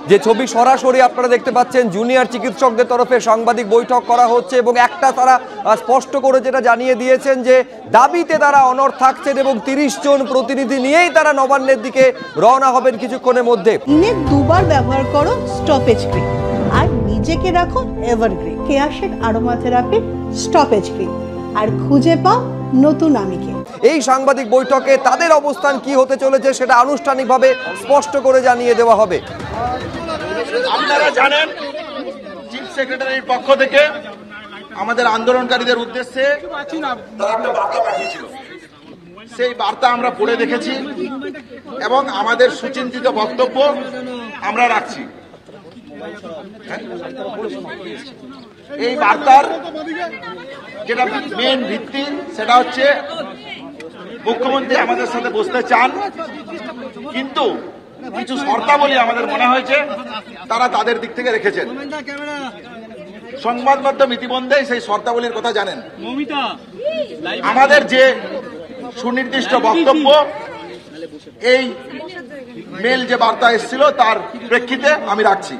যে ছবি সরাসরি আপনারা দেখতে পাচ্ছেন, জুনিয়র চিকিৎসকদের তরফে সাংবাদিক বৈঠক করা হচ্ছে এবং একটা তারা স্পষ্ট করে যেটা জানিয়ে দিয়েছেন যে দাবিতে তারা অনড় থাকছেন এবং 30 জন প্রতিনিধি নিয়েই তারা নবান্নের দিকে রওনা হবেন কিছুক্ষণের মধ্যে। দিনে দুবার ব্যবহার করো স্টপেজ ক্রিম আর নিজেকে রাখো এভারগ্রিন কেয়াশেক আরোমা থেরাপি স্টপেজ ক্রিম, আর খুঁজে পাও নতুন আমিকে। এই সাংবাদিক বৈঠকে তাদের অবস্থান কি হতে চলেছে সেটা আনুষ্ঠানিকভাবে স্পষ্ট করে জানিয়ে দেওয়া হবে। আপনারা জানেন চিফ সেক্রেটারির পক্ষ থেকে আমাদের আন্দোলনকারীদের উদ্দেশ্যে তারা একটা বার্তা পাঠিয়েছিল। সেই বার্তা আমরা পড়ে দেখেছি এবং আমাদের সুচিন্তিত বক্তব্য আমরা রাখছি। এই বার্তার যেটা মেন ভিত্তি সেটা হচ্ছে মুখ্যমন্ত্রী আমাদের সাথে বসতে চান, কিন্তু কিছু শর্তাবলী আমাদের মনে হয়েছে তারা তাদের দিক থেকে রেখেছেন। সংবাদ মাধ্যম ইতিমধ্যে সেই শর্তাবলীর কথা জানেন। আমাদের যে সুনির্দিষ্ট বক্তব্য এই মেল যে বার্তা এসেছিল তার প্রেক্ষিতে আমি রাখছি।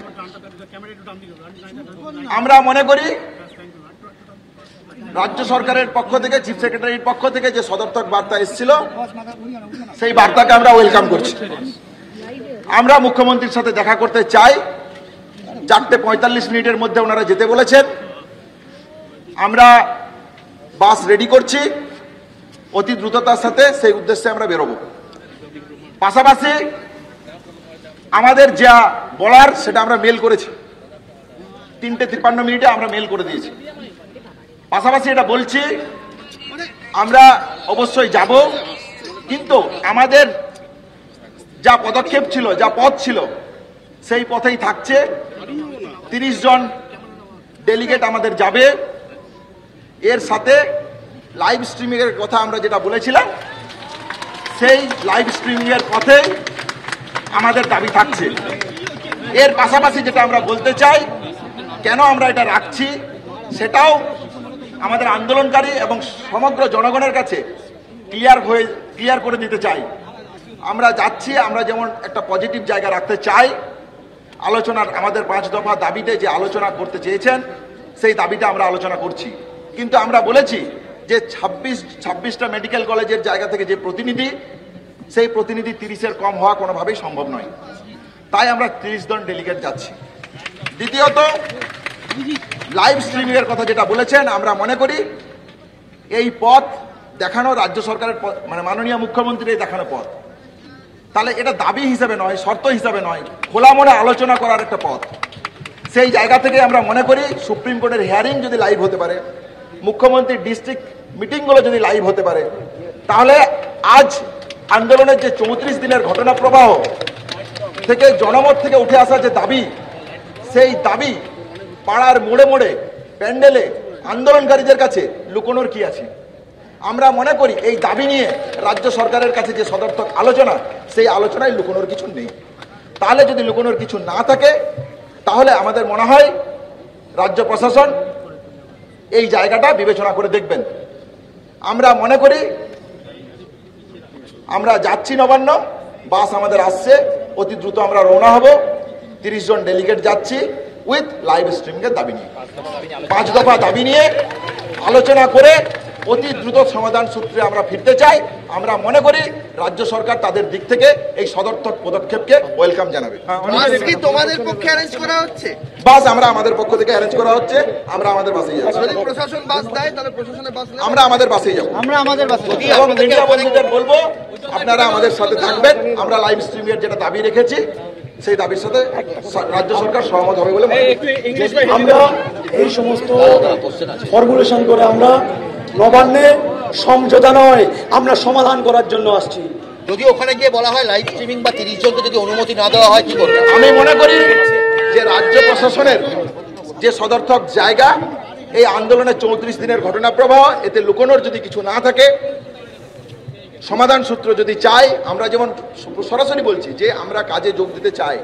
আমরা মনে করি রাজ্য সরকারের পক্ষ থেকে, চিফ সেক্রেটারির পক্ষ থেকে যে সদর্থক বার্তা এসেছিল সেই বার্তাকে আমরা ওয়েলকাম করছি। আমরা মুখ্যমন্ত্রীর সাথে দেখা করতে চাই। 4:45 মধ্যে ওনারা যেতে বলেছেন। আমরা বাস রেডি করছি অতি দ্রুততার সাথে, সেই উদ্দেশ্যে আমরা বেরোবো। পাশাপাশি আমাদের যা বলার সেটা আমরা মেল করেছি, 3:53 আমরা মেল করে দিয়েছি। পাশাপাশি এটা বলছি আমরা অবশ্যই যাব, কিন্তু আমাদের যা পদক্ষেপ ছিল, যা পথ ছিল সেই পথেই থাকছে। 30 জন ডেলিগেট আমাদের যাবে। এর সাথে লাইভ স্ট্রিমিং এর কথা আমরা যেটা বলেছিলাম সেই লাইভ স্ট্রিমিং এর পথে আমাদের দাবি থাকছে। এর পাশাপাশি যেটা আমরা বলতে চাই, কেন আমরা এটা রাখছি সেটাও আমাদের আন্দোলনকারী এবং সমগ্র জনগণের কাছে ক্লিয়ার করে দিতে চাই। আমরা যাচ্ছি, আমরা যেমন একটা পজিটিভ জায়গা রাখতে চাই। আলোচনার আমাদের 5 দফা দাবিতে যে আলোচনা করতে চেয়েছেন সেই দাবিতে আমরা আলোচনা করছি, কিন্তু আমরা বলেছি যে 26টা মেডিকেল কলেজের জায়গা থেকে যে প্রতিনিধি, সেই প্রতিনিধি 30-এর কম হওয়া কোনোভাবেই সম্ভব নয়। তাই আমরা 30 জন ডেলিগেট যাচ্ছি। দ্বিতীয়ত, লাইভ স্ট্রিমিং এর কথা যেটা বলেছেন, আমরা মনে করি এই পথ দেখানো রাজ্য সরকারের, মানে মাননীয় মুখ্যমন্ত্রীর দেখানো পথ, তাহলে এটা দাবি হিসাবে নয়, শর্ত হিসাবে নয়, খোলা মনে আলোচনা করার একটা পথ। সেই জায়গা থেকে আমরা মনে করি সুপ্রিম কোর্টের হিয়ারিং যদি লাইভ হতে পারে, মুখ্যমন্ত্রীর ডিস্ট্রিক্ট মিটিংগুলো যদি লাইভ হতে পারে, তাহলে আজ আন্দোলনের যে 34 দিনের ঘটনা প্রবাহ থেকে জনমত থেকে উঠে আসা যে দাবি, সেই দাবি পাড়ার মোড়ে মোড়ে প্যান্ডেলে আন্দোলনকারীদের কাছে লুকোনোর কি আছে। আমরা মনে করি এই দাবি নিয়ে রাজ্য সরকারের কাছে যে সদর্থক আলোচনা, সেই আলোচনায় লুকোনোর কিছু নেই। তাহলে যদি লুকোনোর কিছু না থাকে, তাহলে আমাদের মনে হয় রাজ্য প্রশাসন এই জায়গাটা বিবেচনা করে দেখবেন। আমরা মনে করি আমরা যাচ্ছি নবান্ন, বাস আমাদের আসছে, অতি দ্রুত আমরা রওনা হব। 30 জন ডেলিগেট যাচ্ছি উইথ লাইভ স্ট্রিমিং এর দাবি নিয়ে, 5 দফা দাবি নিয়ে আলোচনা করে অতি দ্রুত সমাধান সূত্রে আমরা ফিরতে চাই। আমরা মনে করি রাজ্য সরকার তাদের দিক থেকে এই সদর্থক পদক্ষেপকে ওয়েলকাম জানাবে। তোমাদের পক্ষে অ্যারেঞ্জ করা হচ্ছে বাস, আমরা আমাদের পক্ষ থেকে অ্যারেঞ্জ করা হচ্ছে, আমরা আমাদের বাসেই যাচ্ছি। যদি প্রশাসন বাস দেয় তাহলে প্রশাসনের বাস আমরা আমাদের বাসেই যাব। এবং মিডিয়া বন্ধুদের বলবো আপনারা আমাদের সাথে থাকবেন। আমরা লাইভ স্ট্রিমিং এর যেটা দাবি রেখেছি সেই দাবির সাথে রাজ্য সরকার সহমত হবে বলে আমরা এই সমস্ত ফর্মুলেশন করে আমরা নবান্নে সমঝোতা নয়, আমরা সমাধান করার জন্য আসছি। যদি ওখানে গিয়ে বলা হয় লাইভ স্ট্রিমিং বা 30 জনকে যদি অনুমতি না দেওয়া হয়, কি করবে? আমি মনে করি যে রাজ্য প্রশাসনের যে সদর্থক জায়গা, এই আন্দোলনের 34 দিনের ঘটনা প্রবাহ, এতে লুকোনোর যদি কিছু না থাকে, সমাধান সূত্র যদি চাই, আমরা যেমন সরাসরি বলছি যে আমরা কাজে যোগ দিতে চাই,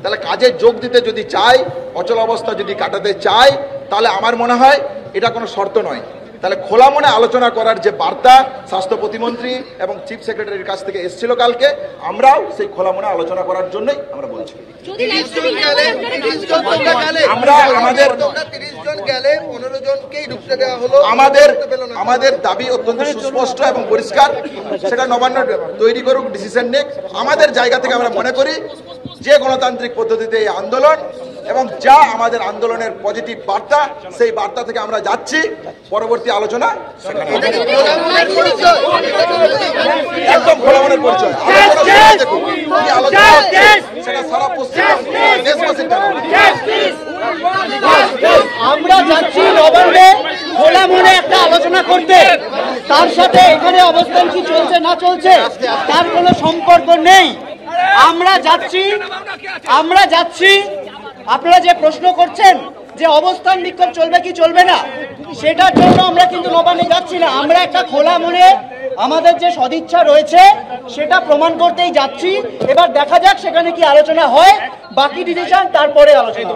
তাহলে কাজে যোগ দিতে যদি চাই, অচল অবস্থা যদি কাটাতে চাই, তাহলে আমার মনে হয় এটা কোনো শর্ত নয়। তাহলে খোলা মনে আলোচনা করার যে বার্তা স্বাস্থ্য প্রতিমন্ত্রী এবং চিফ সেক্রেটারির কাছ থেকে এসেছিল কালকে, আমরাও সেই খোলা মনে আলোচনা করার জন্যই আমরা বলছি। আমরা আমাদের দাবি অত্যন্ত সুস্পষ্ট এবং পরিষ্কার, সেটা নবান্ন তৈরি করুক, ডিসিশন নিক। আমাদের জায়গা থেকে আমরা মনে করি যে গণতান্ত্রিক পদ্ধতিতে এই আন্দোলন এবং যা আমাদের আন্দোলনের পজিটিভ বার্তা, সেই বার্তা থেকে আমরা যাচ্ছি। পরবর্তী আলোচনা একদম খোলা মনের পরিচয়, সেটা সারা পশ্চিমবঙ্গ। আমরা যাচ্ছি নবান্নে খোলা মনে একটা আলোচনা করতে, তার সাথে এখানে অবস্থান কি চলছে না চলছে তার কোনো সম্পর্ক নেই। আমরা যাচ্ছি আপনারা যে প্রশ্ন করছেন যে অবস্থান বিক্ষোভ চলবে কি চলবে না, সেটার জন্য আমরা কিন্তু নবান্নে যাচ্ছি না। আমরা একটা খোলা মনে আমাদের যে সদিচ্ছা রয়েছে সেটা প্রমাণ করতেই যাচ্ছি। এবার দেখা যাক সেখানে কি আলোচনা হয়, বাকি ডিসিশন তারপরে আলোচনা।